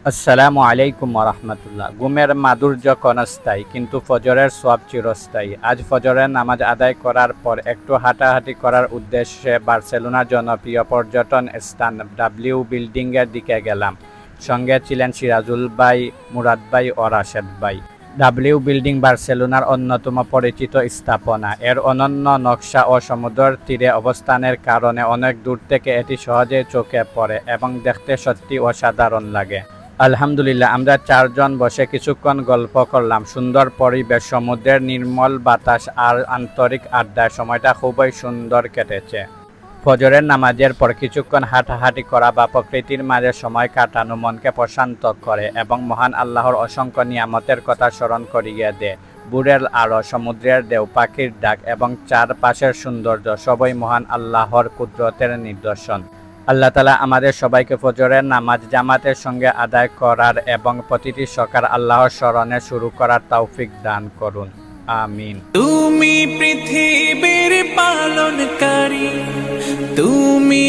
আসসালামু আলাইকুম রহমতুল্লাহ। ঘুমের মাধুর্য ক্ষণস্থায়ী, কিন্তু ফজরের সওয়াব চিরস্থায়ী। আজ ফজরের নামাজ আদায় করার পর একটু হাঁটাহাঁটি করার উদ্দেশ্যে বার্সেলোনার জনপ্রিয় পর্যটন স্থান ডাব্লিউ বিল্ডিংয়ের দিকে গেলাম। সঙ্গে ছিলেন সিরাজুল ভাই, মুরাদ ভাই ও রাশেদ ভাই। ডাব্লিউ বিল্ডিং বার্সেলোনার অন্যতম পরিচিত স্থাপনা। এর অনন্য নকশা ও সমুদ্রের তীরে অবস্থানের কারণে অনেক দূর থেকে এটি সহজেই চোখে পড়ে এবং দেখতে সত্যি অসাধারণ লাগে। আলহামদুলিল্লাহ, আমরা চারজন বসে কিছুক্ষণ গল্প করলাম। সুন্দর পরিবেশ, সমুদ্রের নির্মল বাতাস আর আন্তরিক আড্ডায় সময়টা খুবই সুন্দর কেটেছে। ফজরের নামাজের পর কিছুক্ষণ হাঁটাহাঁটি করা বা প্রকৃতির মাঝে সময় কাটানো মনকে প্রশান্ত করে এবং মহান আল্লাহর অসংখ্য নিয়ামতের কথা স্মরণ করিয়ে দেয়। ভোরের আলো, সমুদ্রের ঢেউ, পাখির ডাক এবং চারপাশের সৌন্দর্য সবই মহান আল্লাহর কুদরতের নিদর্শন। আল্লাহ তাআলা আমাদের সবাইকে ফজরের নামাজ জামাতের সঙ্গে আদায় করার এবং প্রতিটি সকাল আল্লাহর স্মরণে শুরু করার তৌফিক দান করুন। আমিন। তুমি পৃথিবীর পালনকারী, তুমি